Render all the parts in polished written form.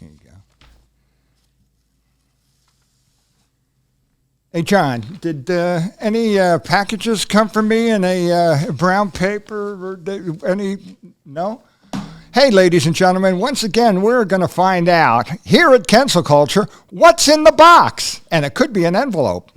There you go. Hey, John, did any packages come for me in a brown paper? Or any? No? Hey, ladies and gentlemen, once again, we're going to find out here at Kensil Culture what's in the box. And it could be an envelope.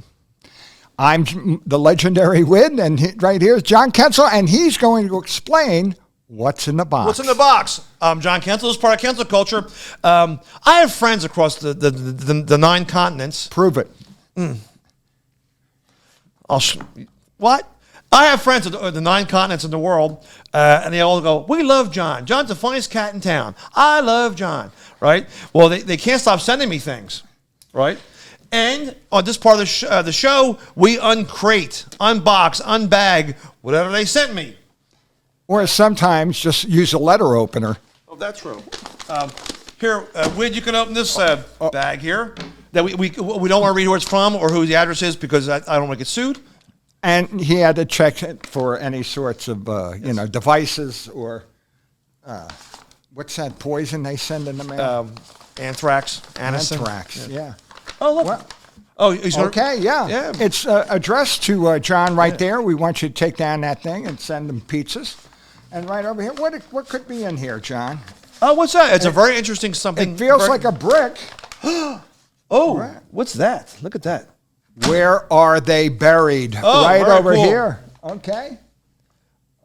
I'm the legendary Wid, and right here is John Kensil, and he's going to explain what's in the box. What's in the box? I'm John Kensil. This is part of Kensil Culture. I have friends across the 9 continents. Prove it. What? I have friends at the 9 continents in the world, and they all go, we love John. John's the funniest cat in town. I love John, right? Well, they can't stop sending me things, right? And on this part of the show, we uncrate, unbox, unbag, whatever they sent me. Or sometimes just use a letter opener. Oh, that's true. Here, Wid, you can open this bag here. That we don't want to read who it's from or who the address is because I don't want to get sued. And he had to check it for any sorts of, devices or, what's that poison they send in the mail? Anthrax, aniston. Anthrax, yeah. Oh, look. Well, okay, yeah. It's addressed to John right there. We want you to take down that thing and send them pizzas. And right over here, what could be in here, John? Oh, what's that? It's a very interesting something. It feels like a brick. Oh, right. What's that? Look at that. Where are they buried? Oh, right over cool. here. Okay.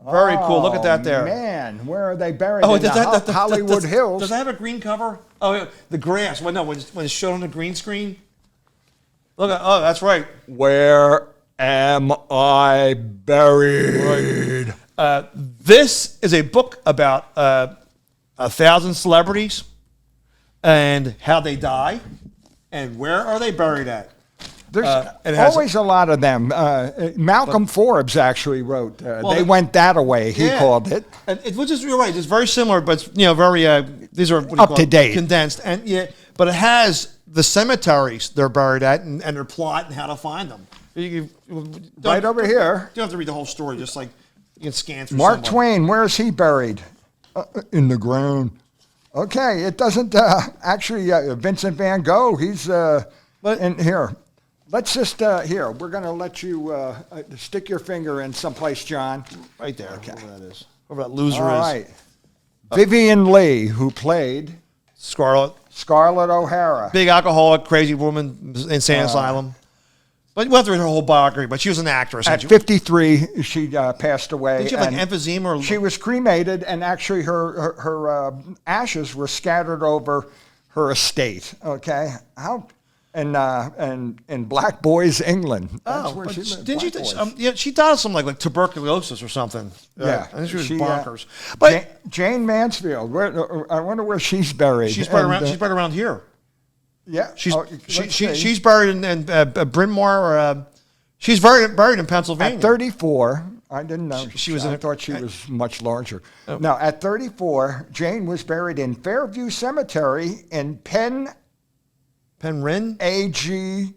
Very cool. Look at that there. Man, where are they buried? Oh, in the Hollywood Hills. Does that have a green cover? Oh, yeah, the grass. Well, no, when it's shown on the green screen. Look at. Oh, that's right. Where am I buried? Right. This is a book about 1,000 celebrities and how they die and where are they buried at. There's always a lot of them. Malcolm Forbes actually wrote. They went that away. He called it. And which is, you're right. It's very similar, but it's, very. These are up to date, condensed, and but it has the cemeteries they're buried at and their plot and how to find them. Right over here. You don't have to read the whole story. Just like you can scan through. Mark Twain. Where is he buried? In the ground. Okay. It doesn't actually. Vincent Van Gogh. He's in here. Let's just, here, we're going to let you stick your finger in someplace, John. Right there. Okay. Whoever that is. Whoever that loser is. All right. Vivian Lee, who played Scarlett O'Hara. Big alcoholic, crazy woman, insane asylum. But we'll have to read her whole biography, but she was an actress. At 53, she passed away. Did she have like emphysema? She was cremated, and actually her ashes were scattered over her estate, okay? In Black Boys, England. That's where she lived. Didn't she? She died of something like tuberculosis or something. Yeah, I think she was bonkers. But Jane Mansfield. I wonder where she's buried. She's buried around. She's buried around here. Yeah, she's buried in Bryn Mawr. She's buried in Pennsylvania. At 34, I didn't know. I thought she was much larger. No, at 34, Jane was buried in Fairview Cemetery in Penryn? Argl.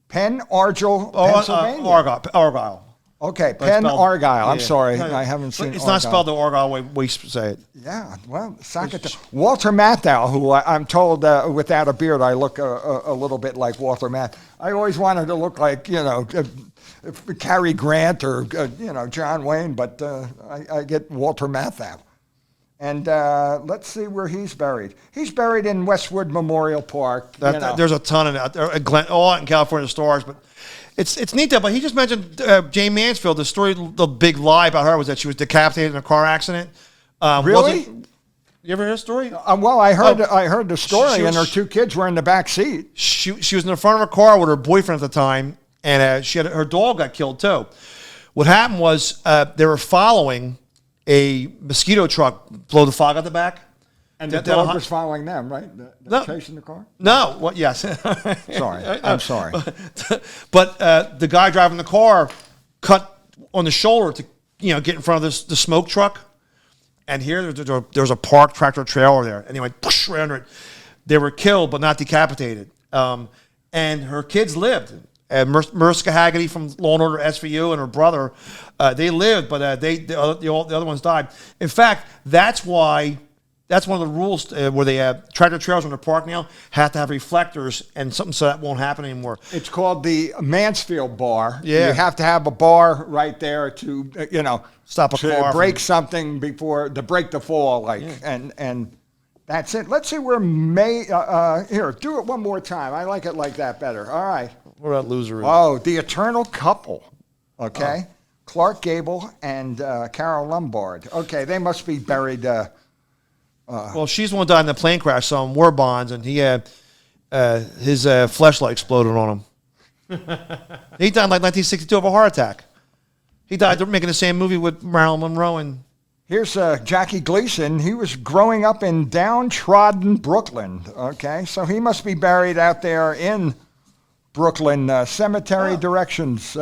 Penn Argyle, Pennsylvania. Argyle. Okay, Penn Argyle. I'm sorry. I haven't seen It's not spelled the Argyle way we say it. Yeah, well, Walter Matthau, who I'm told without a beard I look a little bit like Walter Matthau. I always wanted to look like, Cary Grant or, John Wayne, but I get Walter Matthau. And let's see where he's buried. He's buried in Westwood Memorial Park. There's a ton of it. All out in California stars, but it's neat that. But he just mentioned Jane Mansfield. The story, the big lie about her was that she was decapitated in a car accident. Really? You ever heard the story? Well, I heard the story, and her 2 kids were in the back seat. She was in the front of her car with her boyfriend at the time, and her dog got killed too. What happened was they were following a mosquito truck, blow the fog out the back. And the dog was following them, right? Chasing the car? No. Well, yes. Sorry. I'm sorry. But the guy driving the car cut on the shoulder to, get in front of the smoke truck. And here there's a parked tractor trailer there. And he went push right under it. They were killed, but not decapitated. And her kids lived. Mariska Haggerty from Law and Order SVU and her brother, they lived, but the other ones died. In fact, that's why That's one of the rules where they have tractor trailers in the park now have to have reflectors and something so that won't happen anymore. It's called the Mansfield bar. Yeah. You have to have a bar right there to, Stop a to car break from- something to break the fall, and that's it. Let's see where here, do it one more time. I like it like that better. All right. What about loser? Oh, the eternal couple. Okay. Clark Gable and Carol Lombard. Okay, they must be buried. Well, she's the one who died in the plane crash, so on war bonds, and he had his fleshlight exploded on him. He died in like 1962 of a heart attack. He died making the same movie with Marilyn Monroe. And Here's Jackie Gleason. He was growing up in downtrodden Brooklyn. Okay, so he must be buried out there in Brooklyn cemetery directions.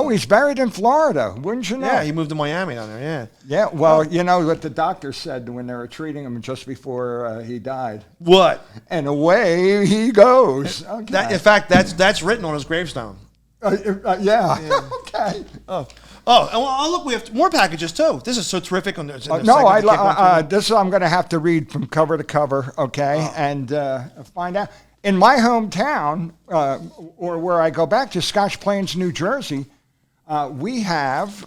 He's buried in Florida, wouldn't you know? yeah, he moved to Miami down there. Yeah. Yeah, well, you know what the doctor said when they were treating him just before he died. What? And away he goes. Okay. In fact, that's written on his gravestone. Yeah. Okay. Oh, look, we have more packages too. This is so terrific. On this. I'm going to have to read from cover to cover, okay, and find out. In my hometown, or where I go back to, Scotch Plains, New Jersey, we have,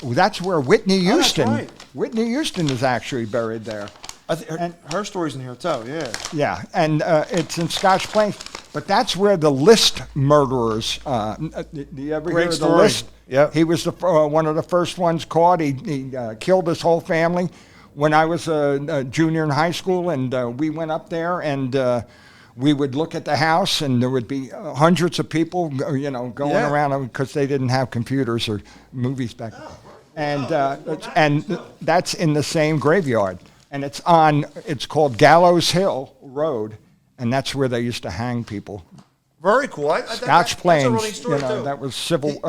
that's where Whitney Houston, that's right. Whitney Houston is actually buried there. And her story's in here too. Yeah. Yeah, and it's in Scotch Plains, but that's where the List murderers. Do you ever Great hear of story. the List? Yep. He was one of the first ones caught. He killed his whole family. When I was a junior in high school, and we went up there, and we would look at the house, and there would be hundreds of people, going around because they didn't have computers or movies back then. And that's in the same graveyard. And it's called Gallows Hill Road, and that's where they used to hang people. Very cool. Scotch Plains, That's a running story too. that was civil,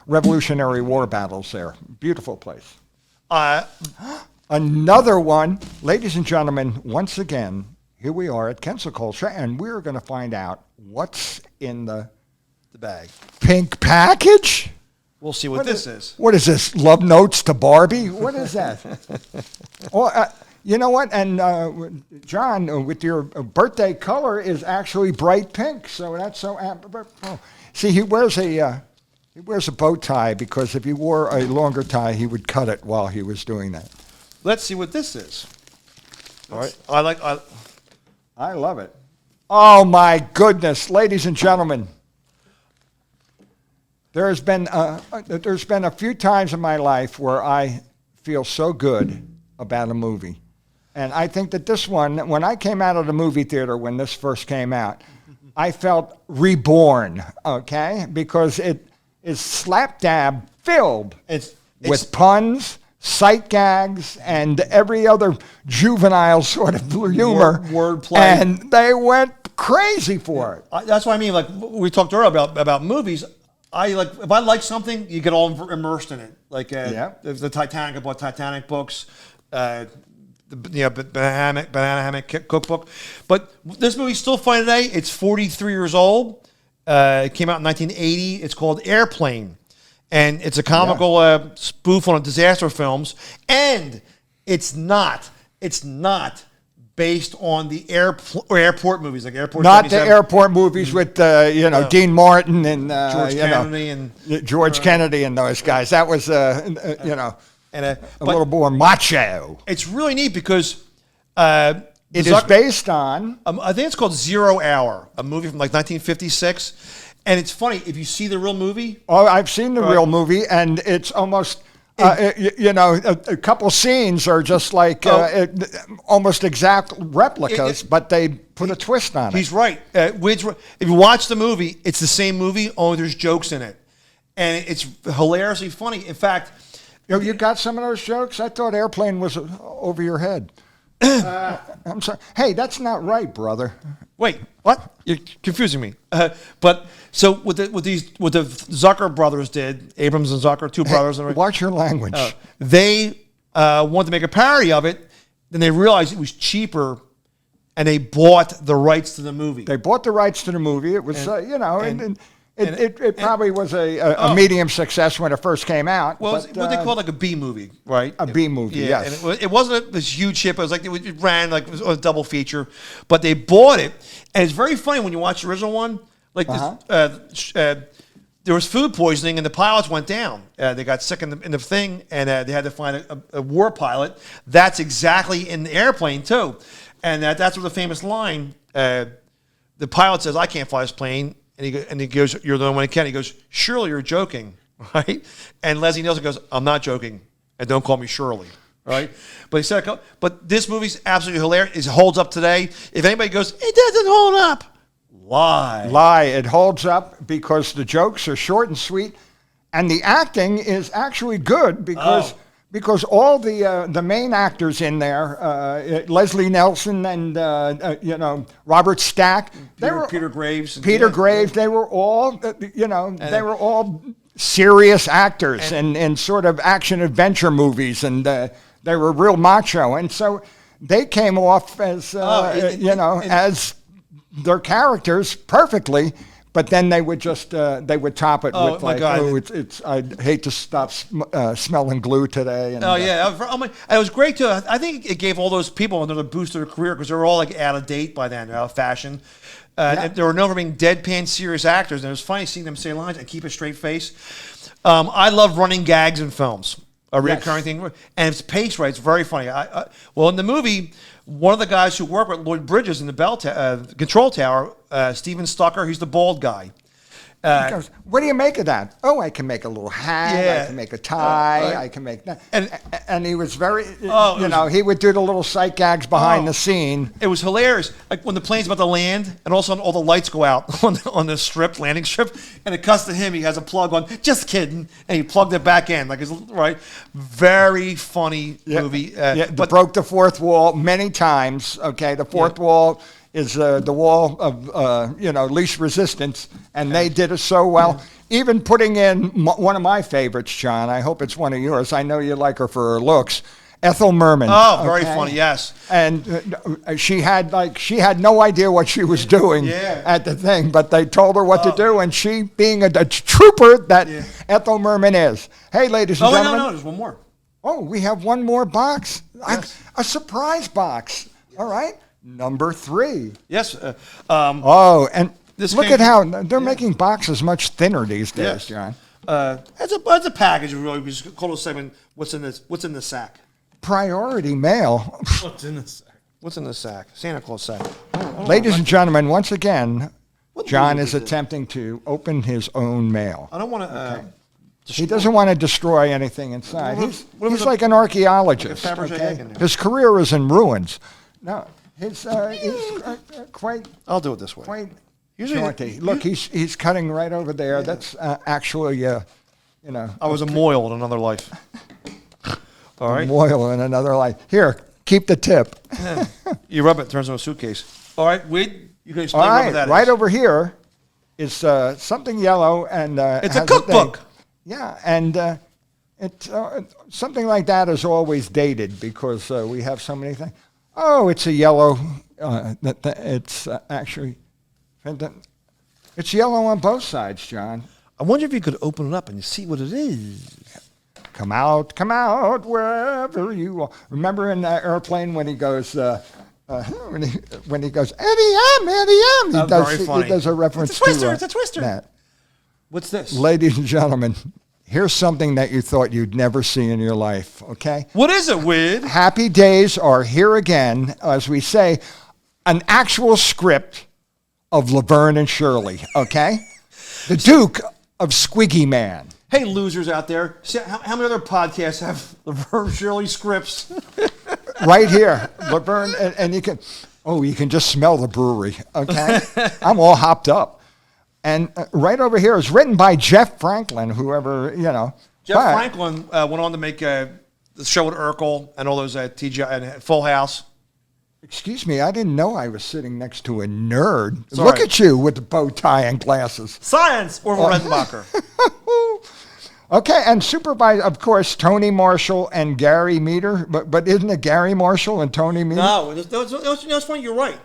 Revolutionary War battles there. Beautiful place. Another one, ladies and gentlemen, once again, here we are at Kensil Culture, and we're going to find out what's in the bag. pink package. We'll see what this is. What is this? Love notes to Barbie? What is that? You know what? And John, with your birthday color is actually bright pink, so that's so. See, he wears a bow tie because if he wore a longer tie, he would cut it while he was doing that. Let's see what this is. All right. I love it. Oh my goodness, ladies and gentlemen. There's been a few times in my life where I feel so good about a movie. And I think that this one, when I came out of the movie theater when this first came out, I felt reborn, okay? Because it is slap dab filled with puns, sight gags, and every other juvenile sort of humor. Wordplay. And they went crazy for it. That's what I mean. Like we talked earlier about movies. If I like something, you get all immersed in it. Like the Titanic, I bought Titanic books, the Banana Hammock cookbook. But this movie's still funny today. It's 43 years old. It came out in 1980. It's called Airplane, and it's a comical spoof on disaster films. And it's not based on the airport movies, like Airport. Not the airport movies with Dean Martin and George Kennedy and George Kennedy and those guys. That was a little more macho. It's really neat because it is based on. I think it's called 0 Hour, a movie from like 1956. And it's funny if you see the real movie. Oh, I've seen the real movie, and it's almost. A couple scenes are just like almost exact replicas, but they put a twist on it. He's right. If you watch the movie, it's the same movie, only there's jokes in it. And it's hilariously funny. In fact... You got some of those jokes? I thought Airplane was over your head. I'm sorry. Hey, that's not right, brother. Wait, what? You're confusing me. But so what the Zucker brothers did, Abrams and Zucker, two brothers. Watch your language. They wanted to make a parody of it. Then they realized it was cheaper, and they bought the rights to the movie. They bought the rights to the movie. It was, It probably was a medium success when it first came out. Well, it's what they call like a B movie, right? A B movie, yeah. yes. And it wasn't this huge hit, but it was like it ran like it was a double feature. But they bought it, and it's very funny when you watch the original one. Like this, there was food poisoning, and the pilots went down. They got sick in the thing, and they had to find a war pilot. That's exactly in the airplane too, and that's where the famous line. The pilot says, "I can't fly this plane." And he goes, "You're the only one who can." He goes, "Surely you're joking, right?" And Leslie Nielsen goes, "I'm not joking, and don't call me Shirley." Right? But he said, "But this movie's absolutely hilarious. It holds up today. If anybody goes, it doesn't hold up, lie. It holds up because the jokes are short and sweet, and the acting is actually good because all the main actors in there, Leslie Nielsen and Robert Stack, Peter Graves, they were all they were all serious actors in sort of action adventure movies, and they were real macho, and so they came off as as their characters perfectly. But then they would just they would top it with like, it's I hate to stop smelling glue today. And, it was great too. I think it gave all those people another boost to their career because they were all like out of date by then, out of fashion. They were known for being deadpan serious actors, and it was funny seeing them say lines and keep a straight face. I love running gags in films, a recurring thing, and it's paced right. It's very funny. Well, in the movie, one of the guys who worked with Lloyd Bridges in the control tower, Steven Stucker, he's the bald guy. He goes, "What do you make of that?" "Oh, I can make a little hat. I can make a tie. I can make that." And he was very, he would do the little sight gags behind the scene. It was hilarious. Like when the plane's about to land, and all of a sudden all the lights go out on the landing strip, and it cuts to him. He has a plug on. Just kidding, and he plugged it back in. Very funny movie. But broke the fourth wall many times. Okay, the fourth wall is the wall of least resistance, and they did it so well. Even putting in one of my favorites, John. I hope it's one of yours. I know you like her for her looks. Ethel Merman. Oh, very funny. Yes. And she had no idea what she was doing at the thing, but they told her what to do, and she, being a trooper that Ethel Merman is. Hey, ladies and gentlemen. No, there's one more. Oh, we have one more box. Yes. A surprise box. All right. Number 3. Yes. And look at how they're making boxes much thinner these days, John. It's a package. Really, we just call it a segment. What's in the sack? Priority mail. What's in the sack? What's in the sack? Santa Claus sack. Ladies and gentlemen, once again, John is attempting to open his own mail. I don't want to. He doesn't want to destroy anything inside. He's like an archaeologist. His career is in ruins. No. He's quite. I'll do it this way. Quite jaunty. Look, he's cutting right over there. Yeah. That's actually, I was a moil in another life. All right. Moil in another life. Here, keep the tip. Yeah. You rub it, it turns into a suitcase. All right, you can explain what that is. Right over here is something yellow, and it's a cookbook. And it's something like that is always dated because we have so many things. Oh, it's a yellow. It's actually, it's yellow on both sides, John. I wonder if you could open it up and see what it is. Come out, wherever you are. Remember in that airplane when he goes, when he goes, Eddie M, he does a reference to it's a twister. That. What's this? Ladies and gentlemen, here's something that you thought you'd never see in your life, okay? What is it, Wid? Happy days are here again, as we say, an actual script of Laverne and Shirley, okay? The Duke of Squiggy Man. Hey, losers out there. See, how many other podcasts have Laverne and Shirley scripts? Right here. Laverne, and you can just smell the brewery, okay? I'm all hopped up. And right over here is written by Jeff Franklin, whoever, Jeff Franklin went on to make the show with Urkel and all those TGI and Full House. Excuse me, I didn't know I was sitting next to a nerd. Sorry. Look at you with the bow tie and glasses. Science, Orville Redenbacher. Okay, and supervised, of course, Tony Marshall and Gary Meter. But isn't it Gary Marshall and Tony Meter? No, it's funny, you're right.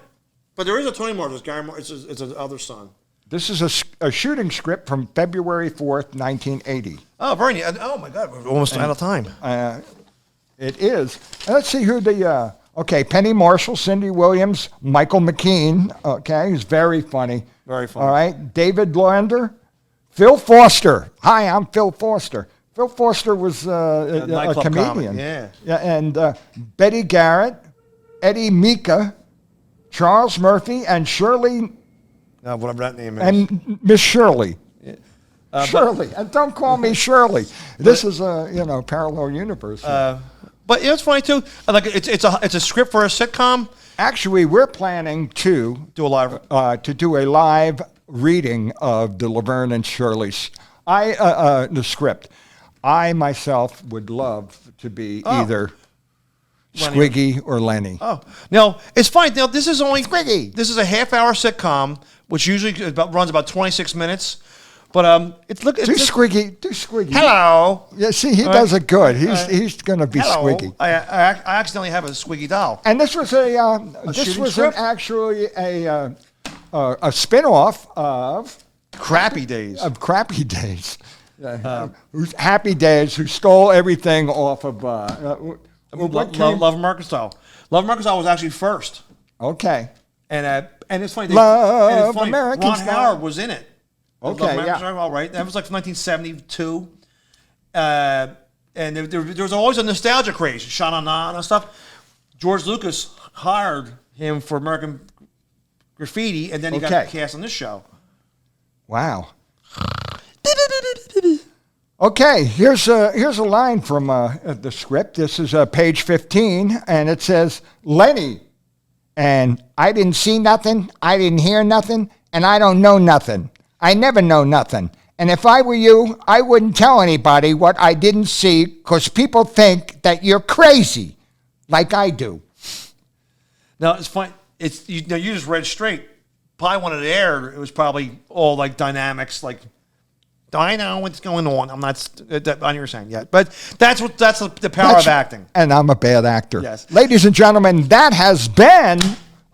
But there is a Tony Marshall. It's Gary Marshall. It's his other son. This is a shooting script from February 4th, 1980. Oh, very neat. Oh, my God. We're almost out of time. It is. Let's see who the... okay, Penny Marshall, Cindy Williams, Michael McKean. Okay, he's very funny. Very funny. All right, David Lander, Phil Foster. Hi, I'm Phil Foster. Phil Foster was a comedian. Yeah. And Betty Garrett, Eddie Mika, Charles Murphy, and Shirley... whatever that name is. And Miss Shirley. Shirley. And don't call me Shirley. This is a parallel universe. But it's funny too. Like it's a script for a sitcom. Actually, we're planning to Do a live reading of the Laverne and Shirley's the script. I myself would love to be either Squiggy or Lenny. Oh, now it's fine. Now this is only Squiggy. This is a half-hour sitcom, which usually runs about 26 minutes. But do Squiggy. Hello. Yeah, see, he does it good. He's going to be Hello. Squiggy. I accidentally have a Squiggy doll. And this was actually a spin-off of Crappy Days. Crappy Days. Who's Happy Days, who stole everything off of Love of Arkansas. Love of Arkansas was actually first. Okay. And it's funny. Love American Ron Style. Howard was in it. Okay, All right. That was like 1972. And there was always a nostalgia craze, Sha-na-na and stuff. George Lucas hired him for American Graffiti, and then he got cast on this show. Wow. Okay, here's a line from the script. This is page 15, and it says, Lenny, and I didn't see nothing, I didn't hear nothing, and I don't know nothing. I never know nothing. And if I were you, I wouldn't tell anybody what I didn't see because people think that you're crazy, like I do. Now, it's fine. You just read straight. Probably when it aired, it was probably all like dynamics, like, I know what's going on. I'm not on your saying yet. But that's the power of acting. And I'm a bad actor. Yes. Ladies and gentlemen, that has been...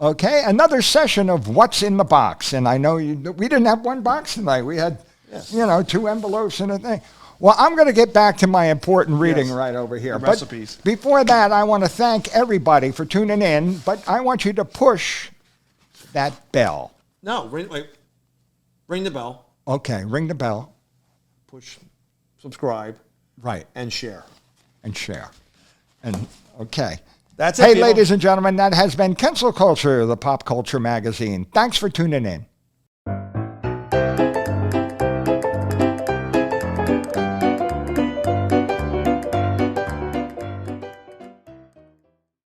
Okay, another session of What's in the Box. And I know we didn't have one box tonight. We had, 2 envelopes and a thing. Well, I'm going to get back to my important reading right over here. The recipes. But before that, I want to thank everybody for tuning in. But I want you to push that bell. No, ring the bell. Okay, ring the bell. Push subscribe. Right. And share. And okay. That's it. Hey, people. ladies and gentlemen, that has been Kensil Culture, the pop culture magazine. Thanks for tuning in.